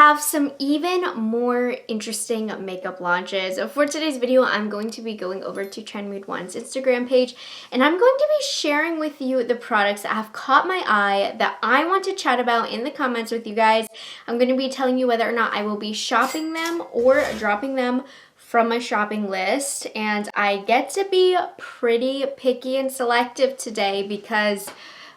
have some even more interesting makeup launches. For today's video, I'm going to be going over to Trend Mood One's Instagram page, and I'm going to be sharing with you the products that have caught my eye that I want to chat about in the comments with you guys. I'm going to be telling you whether or not I will be shopping them or dropping them from my shopping list, and I get to be pretty picky and selective today because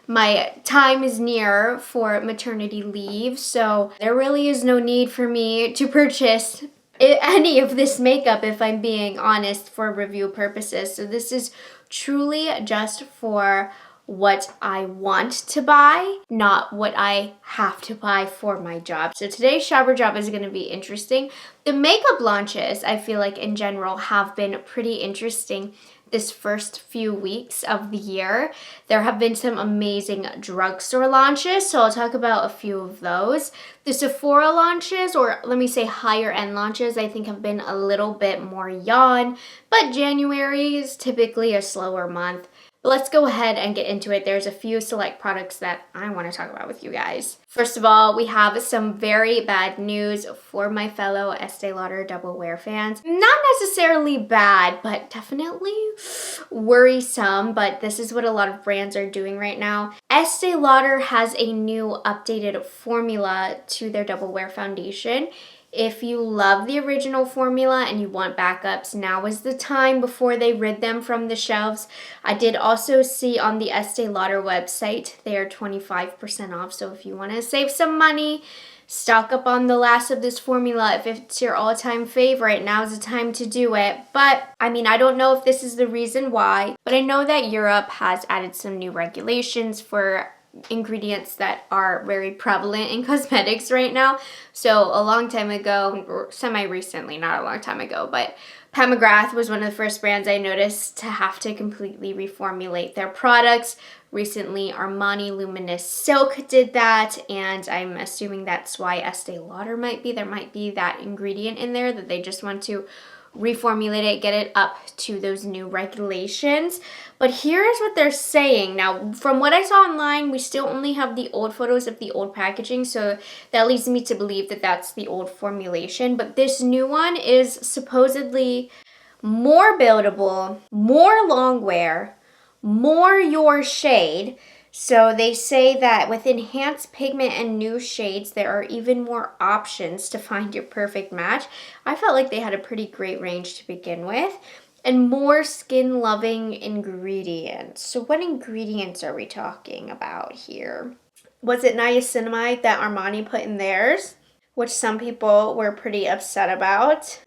my time is near for maternity leave, so there really is no need for me to purchase any of this makeup, if I'm being honest, for review purposes. So this is truly just for what I want to buy, not what I have to buy for my job. So today's shopper drop is going to be interesting. The makeup launches, I feel like in general, have been pretty interesting this first few weeks of the year. There have been some amazing drugstore launches, so I'll talk about a few of those. The Sephora launches, or let me say higher end launches, I think have been a little bit more yawn, but January is typically a slower month. Let's go ahead and get into it. There's a few select products that I want to talk about with you guys. First of all, we have some very bad news for my fellow Estee Lauder Double Wear fans. Not necessarily bad, but definitely worrisome, but this is what a lot of brands are doing right now. Estee Lauder has a new updated formula to their Double Wear foundation. If you love the original formula and you want backups, now is the time before they rid them from the shelves. I did also see on the Estee Lauder website they are 25% off, so if you want to save some money, stock up on the last of this formula. If it's your all-time favorite, now's the time to do it. But I mean, I don't know if this is the reason why, but I know that Europe has added some new regulations for ingredients that are very prevalent in cosmetics right now. So a long time ago, or semi-recently, not a long time ago, but Pat McGrath was one of the first brands I noticed to have to completely reformulate their products. Recently, Armani Luminous Silk did that, and I'm assuming that's why Estee Lauder there might be that ingredient in there that they just want to reformulate it, get it up to those new regulations. But here's what they're saying. Now, from what I saw online, we still only have the old photos of the old packaging, so that leads me to believe that that's the old formulation. But this new one is supposedly more buildable, more long wear, more your shade. So they say that with enhanced pigment and new shades, there are even more options to find your perfect match. I felt like they had a pretty great range to begin with. And more skin-loving ingredients. So what ingredients are we talking about here? Was it niacinamide that Armani put in theirs, which some people were pretty upset about?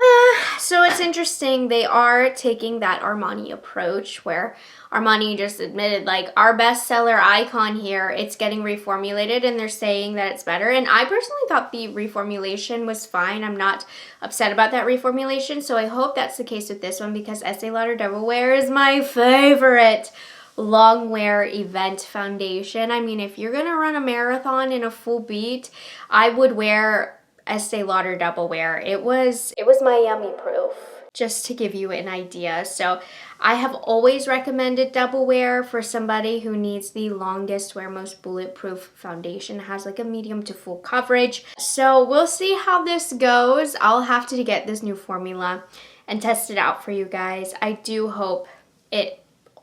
So it's interesting. They are taking that Armani approach where Armani just admitted, like, our bestseller icon here, it's getting reformulated, and they're saying that it's better. And I personally thought the reformulation was fine. I'm not upset about that reformulation, so I hope that's the case with this one because Estee Lauder Double Wear is my favorite long wear event foundation. I mean, if you're gonna run a marathon in a full beat, I would wear Estee Lauder Double Wear. It was Miami proof, just to give you an idea. So I have always recommended Double Wear for somebody who needs the longest wear, most bulletproof foundation. It has like a medium to full coverage. So we'll see how this goes. I'll have to get this new formula and test it out for you guys. I do hope it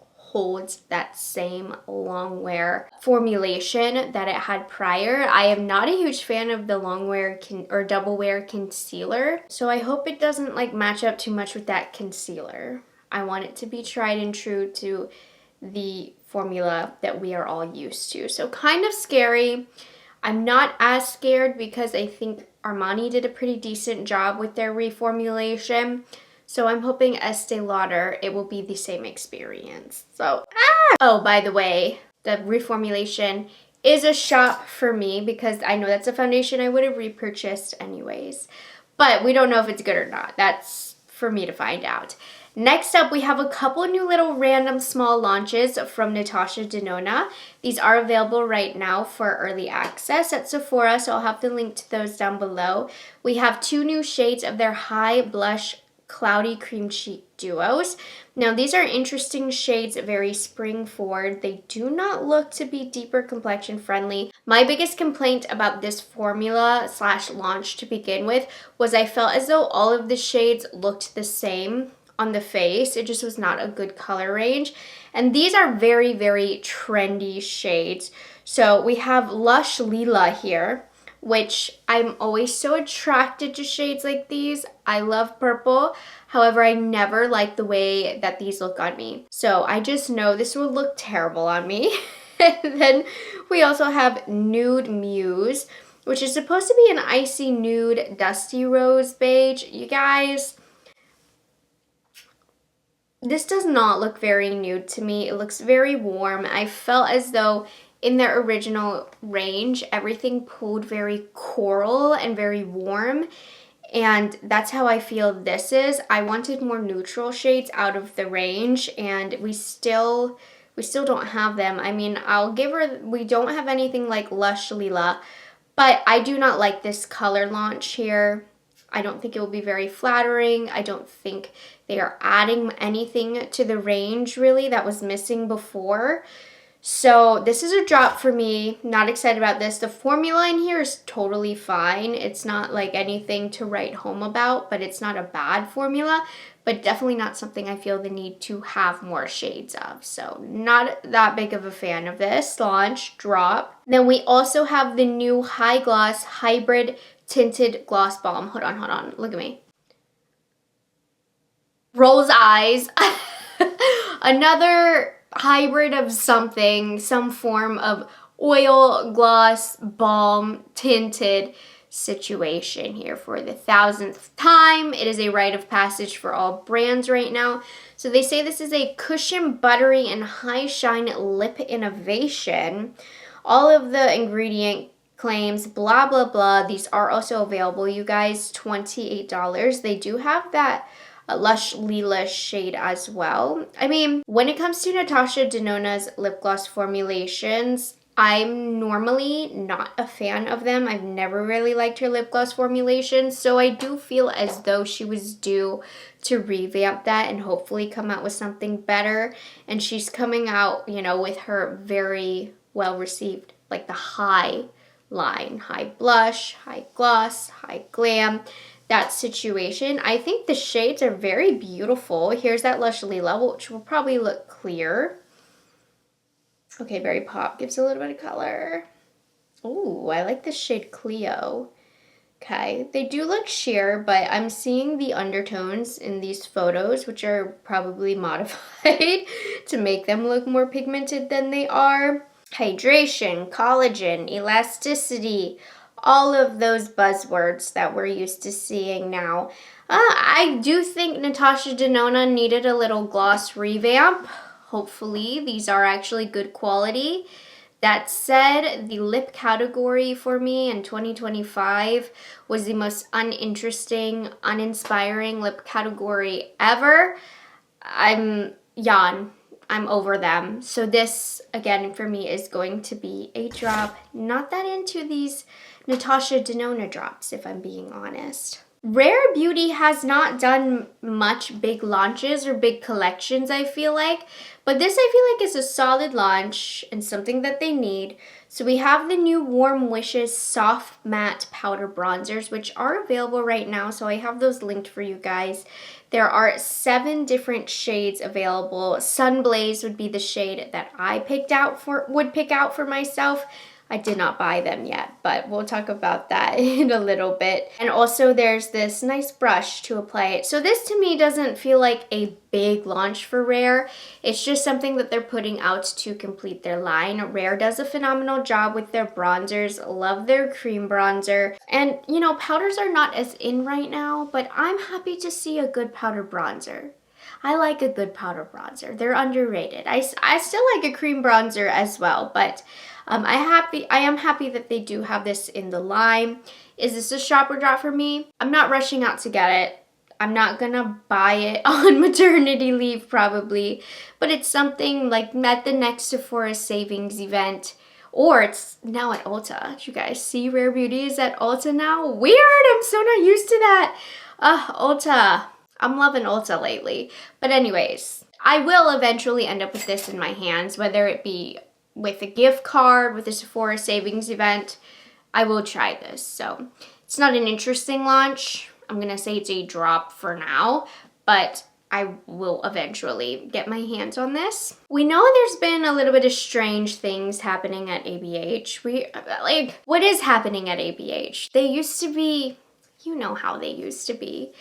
holds that same long wear formulation that it had prior. I am not a huge fan of the long wear or double wear concealer, so I hope it doesn't like match up too much with that concealer. I want it to be tried and true to the formula that we are all used to. So kind of scary. I'm not as scared because I think Armani did a pretty decent job with their reformulation. So I'm hoping Estee Lauder, it will be the same experience. So, Oh, by the way, the reformulation is a shop for me because I know that's a foundation I would have repurchased anyways. But we don't know if it's good or not. That's for me to find out. Next up, we have a couple new little random small launches from Natasha Denona. These are available right now for early access at Sephora, so I'll have the link to those down below. We have two new shades of their High Blush Cloudy Cream Cheek Duos. Now these are interesting shades, very spring forward. They do not look to be deeper complexion friendly. My biggest complaint about this formula slash launch to begin with was I felt as though all of the shades looked the same on the face. It just was not a good color range. And these are very, very trendy shades. So we have Lush Lila here, which I'm always so attracted to shades like these. I love purple. However, I never like the way that these look on me. So I just know this will look terrible on me. And then we also have Nude Muse, which is supposed to be an icy nude, dusty rose beige. You guys, this does not look very nude to me. It looks very warm. I felt as though in their original range, everything pulled very coral and very warm. And that's how I feel this is. I wanted more neutral shades out of the range, and we still don't have them. I mean, I'll give her, we don't have anything like Lush Lila, but I do not like this color launch here. I don't think it will be very flattering. I don't think they are adding anything to the range really that was missing before. So this is a drop for me. Not excited about this. The formula in here is totally fine. It's not like anything to write home about, but it's not a bad formula, but definitely not something I feel the need to have more shades of. So not that big of a fan of this launch drop. Then we also have the new High Gloss Hybrid Tinted Gloss Balm. Hold on. Look at me. Rose eyes. Another hybrid of something, some form of oil, gloss, balm, tinted situation here for the 1000th time. It is a rite of passage for all brands right now. So they say this is a cushion, buttery, and high shine lip innovation. All of the ingredient claims, blah, blah, blah. These are also available, you guys, $28. They do have that Lush Lila shade as well. I mean, when it comes to Natasha Denona's lip gloss formulations, I'm normally not a fan of them. I've never really liked her lip gloss formulations, so I do feel as though she was due to revamp that and hopefully come out with something better. And she's coming out, you know, with her very well received, like the high line, high blush, high gloss, high glam, that situation. I think the shades are very beautiful. Here's that Lush Lila, which will probably look clear. Okay, Berry Pop gives a little bit of color. Oh, I like this shade Cleo. Okay, they do look sheer, but I'm seeing the undertones in these photos, which are probably modified to make them look more pigmented than they are. Hydration, collagen, elasticity, all of those buzzwords that we're used to seeing now. I do think Natasha Denona needed a little gloss revamp. Hopefully, these are actually good quality. That said, the lip category for me in 2025 was the most uninteresting, uninspiring lip category ever. I'm over them. So this, again, for me is going to be a drop. Not that into these Natasha Denona drops, if I'm being honest. Rare Beauty has not done much big launches or big collections, I feel like. But this, I feel like, is a solid launch and something that they need. So we have the new Warm Wishes Soft Matte Powder Bronzers, which are available right now. So I have those linked for you guys. There are 7 different shades available. Sunblaze would be the shade that I would pick out for myself. I did not buy them yet, but we'll talk about that in a little bit. And also there's this nice brush to apply it. So this to me doesn't feel like a big launch for Rare. It's just something that they're putting out to complete their line. Rare does a phenomenal job with their bronzers. Love their cream bronzer. And you know, powders are not as in right now, but I'm happy to see a good powder bronzer. I like a good powder bronzer. They're underrated. I still like a cream bronzer as well, but I am happy that they do have this in the line. Is this a shopper drop for me? I'm not rushing out to get it. I'm not gonna buy it on maternity leave probably, but it's something like at the next Sephora savings event, or it's now at Ulta. Did you guys see Rare Beauty is at Ulta now? Weird, I'm so not used to that. Ulta. I'm loving Ulta lately. But anyways, I will eventually end up with this in my hands, whether it be with a gift card, with a Sephora savings event. I will try this. So it's not an interesting launch. I'm gonna say it's a drop for now, but I will eventually get my hands on this. We know there's been a little bit of strange things happening at ABH. What is happening at ABH? They used to be, you know how they used to be.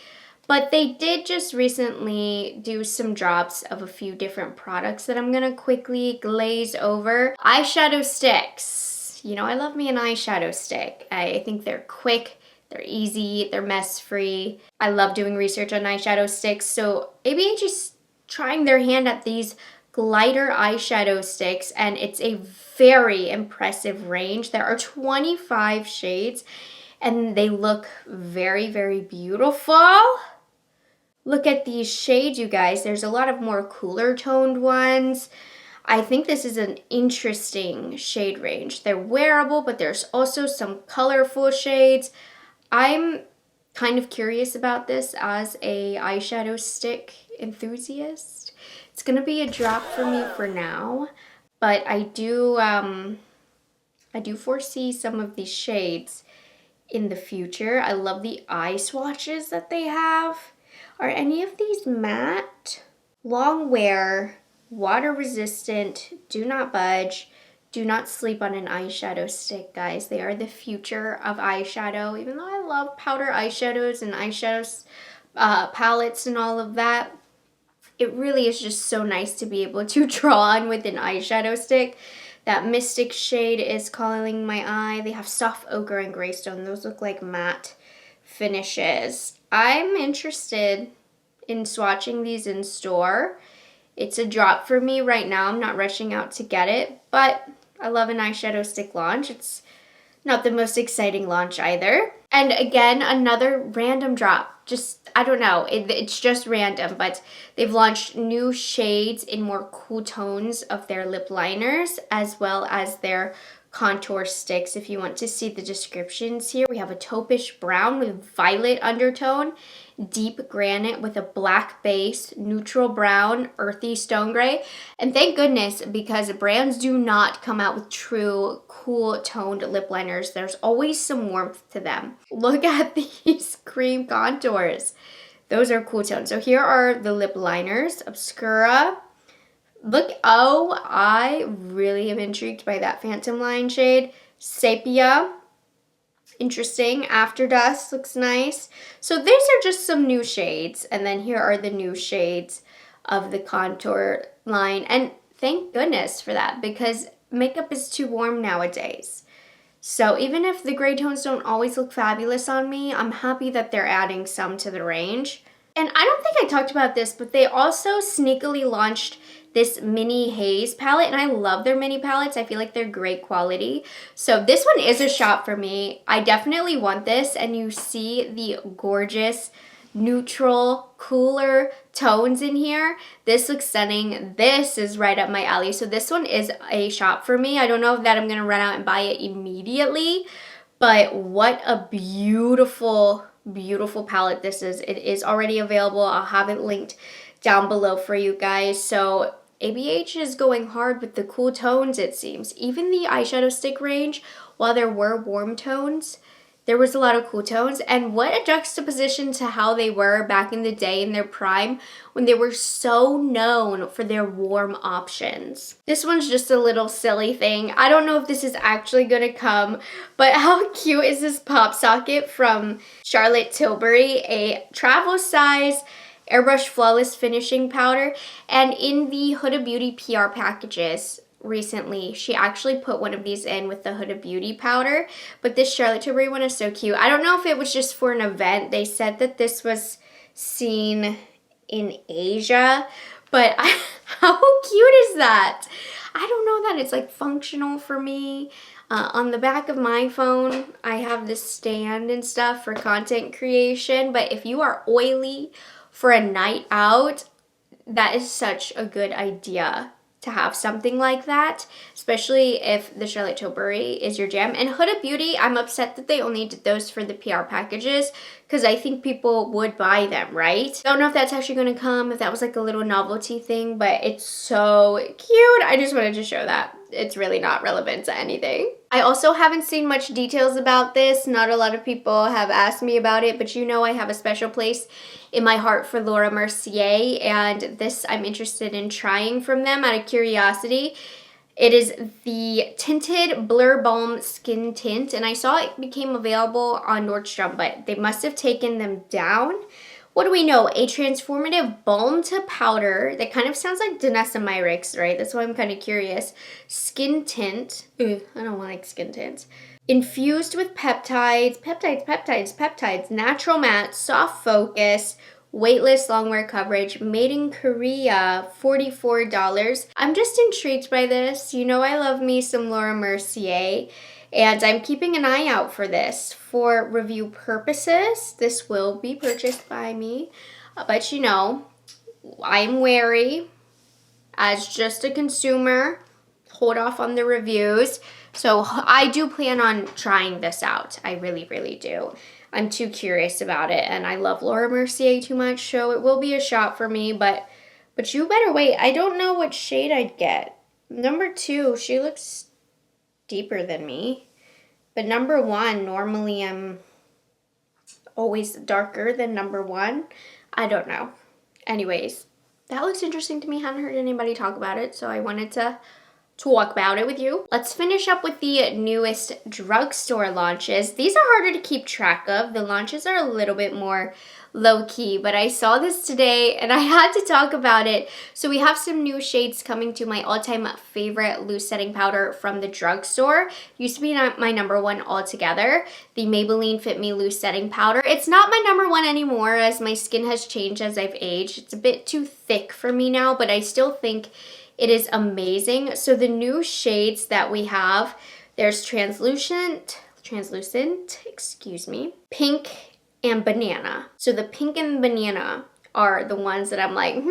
But they did just recently do some drops of a few different products that I'm gonna quickly glaze over. Eyeshadow sticks. You know, I love me an eyeshadow stick. I think they're quick, they're easy, they're mess-free. I love doing research on eyeshadow sticks, so ABH is trying their hand at these glider eyeshadow sticks, and it's a very impressive range. There are 25 shades, and they look very, very beautiful. Look at these shades, you guys. There's a lot of more cooler toned ones. I think this is an interesting shade range. They're wearable, but there's also some colorful shades. I'm kind of curious about this as a eyeshadow stick enthusiast. It's gonna be a drop for me for now, but I do foresee some of these shades in the future. I love the eye swatches that they have. Are any of these matte? Long wear, water resistant, do not budge, do not sleep on an eyeshadow stick, guys. They are the future of eyeshadow. Even though I love powder eyeshadows and eyeshadows palettes and all of that, it really is just so nice to be able to draw on with an eyeshadow stick. That Mystic shade is calling my eye. They have soft ochre and graystone. Those look like matte finishes. I'm interested in swatching these in store. It's a drop for me right now. I'm not rushing out to get it, but I love an eyeshadow stick launch. It's not the most exciting launch either. And again, another random drop. Just, I don't know, it's just random, but they've launched new shades in more cool tones of their lip liners, as well as their contour sticks. If you want to see the descriptions here, we have a taupish brown with violet undertone, deep granite with a black base, neutral brown, earthy stone gray. And thank goodness, because brands do not come out with true cool toned lip liners. There's always some warmth to them. Look at these cream contours. Those are cool tones. So here are the lip liners. Obscura. Look, oh, I really am intrigued by that Phantom Line shade. Sepia. Interesting. After Dusk looks nice. So these are just some new shades. And then here are the new shades of the contour line. And thank goodness for that, because makeup is too warm nowadays. So even if the gray tones don't always look fabulous on me, I'm happy that they're adding some to the range. And I don't think I talked about this, but they also sneakily launched this mini haze palette, and I love their mini palettes. I feel like they're great quality. So this one is a shop for me. I definitely want this, and you see the gorgeous neutral, cooler tones in here. This looks stunning. This is right up my alley. So this one is a shop for me. I don't know if that I'm gonna run out and buy it immediately, but what a beautiful, beautiful palette this is. It is already available. I'll have it linked down below for you guys. So ABH is going hard with the cool tones, it seems. Even the eyeshadow stick range, while there were warm tones, there was a lot of cool tones. And what a juxtaposition to how they were back in the day in their prime, when they were so known for their warm options. This one's just a little silly thing. I don't know if this is actually gonna come, but how cute is this pop socket from Charlotte Tilbury? A travel size airbrush flawless finishing powder. And in the Huda Beauty PR packages recently, she actually put one of these in with the Huda Beauty powder, but this Charlotte Tilbury one is so cute. I don't know if it was just for an event. They said that this was seen in Asia, but how cute is that? I don't know that it's like functional for me. On the back of my phone, I have this stand and stuff for content creation, but if you are oily for a night out, that is such a good idea to have something like that, especially if the Charlotte Tilbury is your jam. And Huda Beauty, I'm upset that they only did those for the PR packages because I think people would buy them, right? Don't know if that's actually going to come, if that was like a little novelty thing, but it's so cute. I just wanted to show that. It's really not relevant to anything. I also haven't seen much details about this. Not a lot of people have asked me about it, but you know I have a special place in my heart for Laura Mercier, and this I'm interested in trying from them out of curiosity. It is the Tinted Blur Balm Skin Tint, and I saw it became available on Nordstrom, but they must have taken them down. What do we know? A transformative balm to powder that kind of sounds like Danessa Myricks, right? That's why I'm kind of curious. Skin tint. I don't like skin tints. Infused with peptides, natural matte, soft focus, weightless long wear coverage, made in Korea, $44. I'm just intrigued by this. You know I love me some Laura Mercier. And I'm keeping an eye out for this for review purposes. This will be purchased by me, but you know, I'm wary as just a consumer. Hold off on the reviews. So I do plan on trying this out. I really, really do. I'm too curious about it, and I love Laura Mercier too much, so it will be a shot for me, but you better wait. I don't know what shade I'd get. Number 2, she looks deeper than me, but number 1, normally I'm always darker than number 1. I don't know. Anyways, that looks interesting to me. Haven't heard anybody talk about it, so I wanted to talk about it with you. Let's finish up with the newest drugstore launches. These are harder to keep track of. The launches are a little bit more low-key, but I saw this today and I had to talk about it. So we have some new shades coming to my all-time favorite loose setting powder from the drugstore. Used to be my number 1 altogether, the Maybelline Fit Me Loose Setting Powder. It's not my number 1 anymore as my skin has changed as I've aged. It's a bit too thick for me now, but I still think it is amazing. So the new shades that we have, there's translucent, excuse me, pink and banana. So the pink and banana are the ones that I'm like,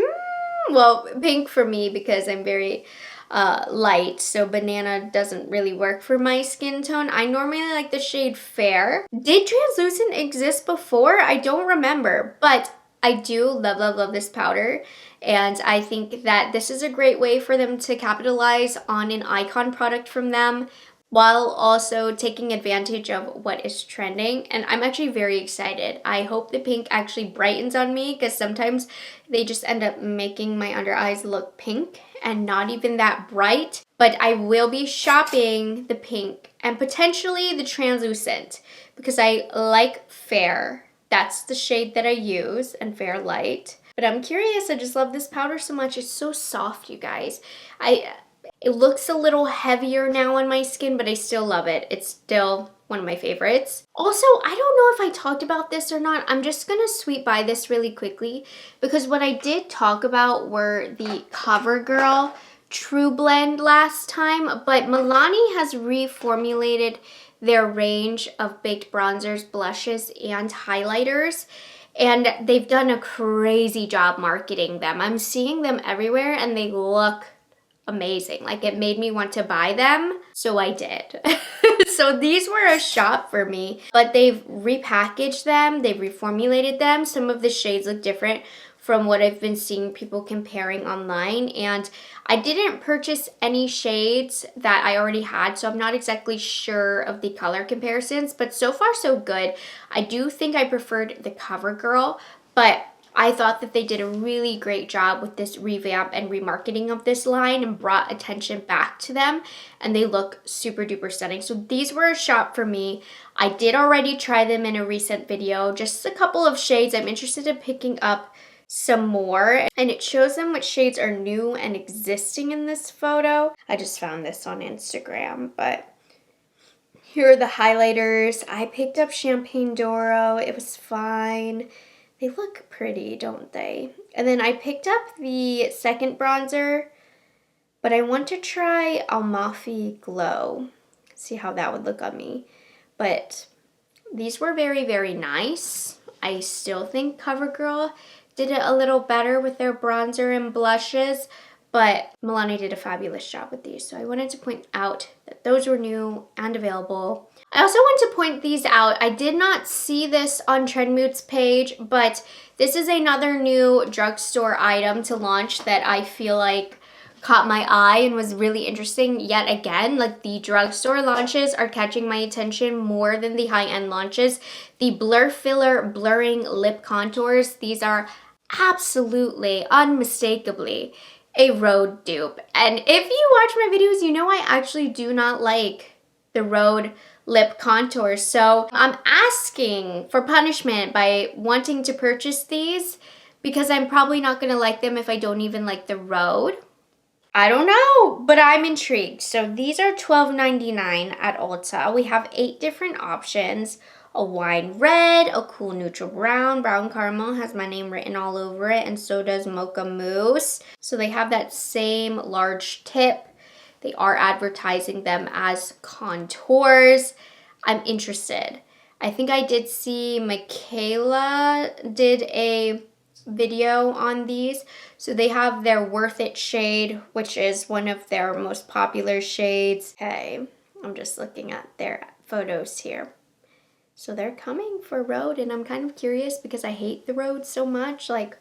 well, pink for me because I'm very light, so banana doesn't really work for my skin tone. I normally like the shade Fair. Did translucent exist before? I don't remember, but I do love, love, love this powder, and I think that this is a great way for them to capitalize on an icon product from them while also taking advantage of what is trending, and I'm actually very excited. I hope the pink actually brightens on me because sometimes they just end up making my under eyes look pink and not even that bright, but I will be shopping the pink and potentially the translucent because I like Fair. That's the shade that I use, and Fair Light. But I'm curious, I just love this powder so much. It's so soft, you guys. It looks a little heavier now on my skin, but I still love it. It's still one of my favorites. Also, I don't know if I talked about this or not. I'm just gonna sweep by this really quickly because what I did talk about were the CoverGirl True Blend last time, but Milani has reformulated their range of baked bronzers, blushes, and highlighters, and they've done a crazy job marketing them. I'm seeing them everywhere and they look amazing. Like, it made me want to buy them, so I did. So these were a shop for me, but they've repackaged them, they've reformulated them. Some of the shades look different from what I've been seeing people comparing online, and I didn't purchase any shades that I already had, so I'm not exactly sure of the color comparisons, but so far so good. I do think I preferred the CoverGirl, but I thought that they did a really great job with this revamp and remarketing of this line and brought attention back to them, and they look super duper stunning. So these were a shop for me. I did already try them in a recent video, just a couple of shades. I'm interested in picking up some more, and it shows them which shades are new and existing in this photo. I just found this on Instagram, but here are the highlighters. I picked up Champagne Doro. It was fine. They look pretty, don't they? And then I picked up the second bronzer, but I want to try Amalfi Glow. See how that would look on me. But these were very, very nice. I still think CoverGirl did it a little better with their bronzer and blushes, but Milani did a fabulous job with these. So I wanted to point out that those were new and available. I also want to point these out. I did not see this on Trendmood's page, but this is another new drugstore item to launch that I feel like caught my eye and was really interesting yet again. Like, the drugstore launches are catching my attention more than the high-end launches. The Blur Filler Blurring Lip Contours, these are absolutely, unmistakably a Rhode dupe. And if you watch my videos, you know I actually do not like the Rhode lip contours. So I'm asking for punishment by wanting to purchase these because I'm probably not going to like them if I don't even like the Rhode. I don't know, but I'm intrigued. So these are $12.99 at Ulta. We have 8 different options. A wine red, a cool neutral brown, brown caramel has my name written all over it, and so does mocha mousse. So they have that same large tip. They are advertising them as contours. I'm interested. I think I did see Michaela did a video on these. So they have their Worth It shade, which is one of their most popular shades. Okay, I'm just looking at their photos here. So they're coming for Rhode, and I'm kind of curious because I hate the Rhode so much. Like,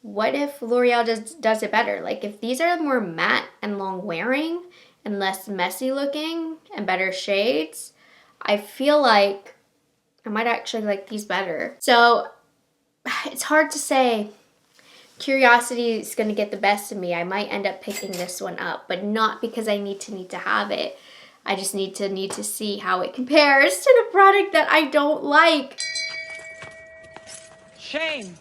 what if L'Oreal does it better? Like, if these are more matte and long wearing and less messy looking and better shades, I feel like I might actually like these better. So it's hard to say. Curiosity is going to get the best of me. I might end up picking this one up, but not because I need to have it. I just need to see how it compares to the product that I don't like. Shame.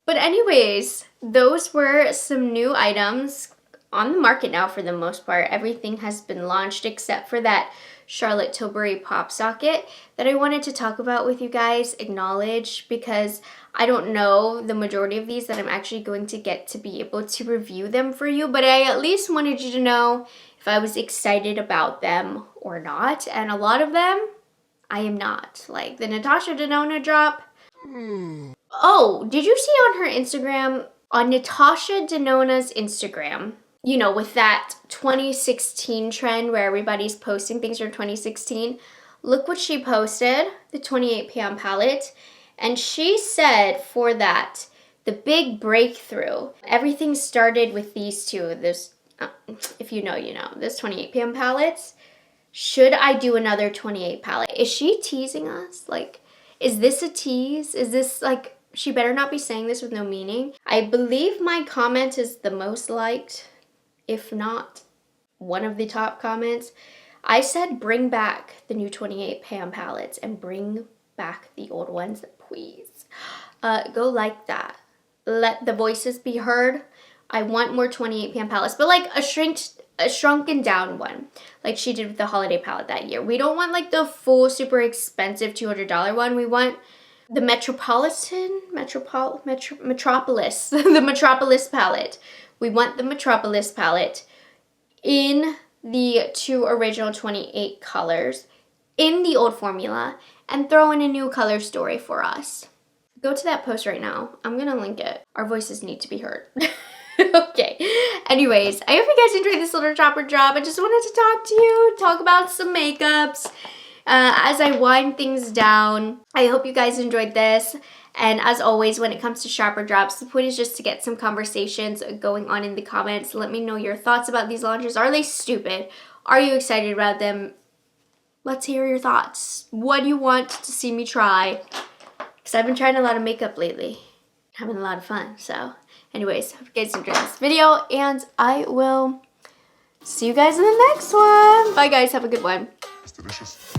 But anyways, those were some new items on the market now for the most part. Everything has been launched except for that Charlotte Tilbury pop socket that I wanted to talk about with you guys, acknowledge, because I don't know the majority of these that I'm actually going to get to be able to review them for you, but I at least wanted you to know if I was excited about them or not, and a lot of them I am not. Like the Natasha Denona drop. Oh, did you see on her Instagram, on Natasha Denona's Instagram, you know, with that 2016 trend where everybody's posting things from 2016, look what she posted, the 28 PM palette. And she said for that, the big breakthrough, everything started with these two. This, if you know, you know, this 28 PM palettes. Should I do another 28 palette? Is she teasing us? Like, is this a tease? Is this like, she better not be saying this with no meaning. I believe my comment is the most liked, if not one of the top comments. I said bring back the new 28 PM palettes and bring back the old ones, please. Go like that. Let the voices be heard. I want more 28 PM palettes, but like a shrunken down one, like she did with the holiday palette that year. We don't want like the full super expensive $200 one. We want the Metropolis, the Metropolis palette. We want the Metropolis palette in the 2 original 28 colors in the old formula and throw in a new color story for us. Go to that post right now. I'm gonna link it. Our voices need to be heard. Okay. Anyways, I hope you guys enjoyed this little chopper drop. I just wanted to talk to you, talk about some makeups as I wind things down. I hope you guys enjoyed this. And as always, when it comes to shopper drops, the point is just to get some conversations going on in the comments. Let me know your thoughts about these launches. Are they stupid? Are you excited about them? Let's hear your thoughts. What do you want to see me try? Because I've been trying a lot of makeup lately. Having a lot of fun. So anyways, hope you guys enjoyed this video. And I will see you guys in the next one. Bye guys. Have a good one. It's delicious.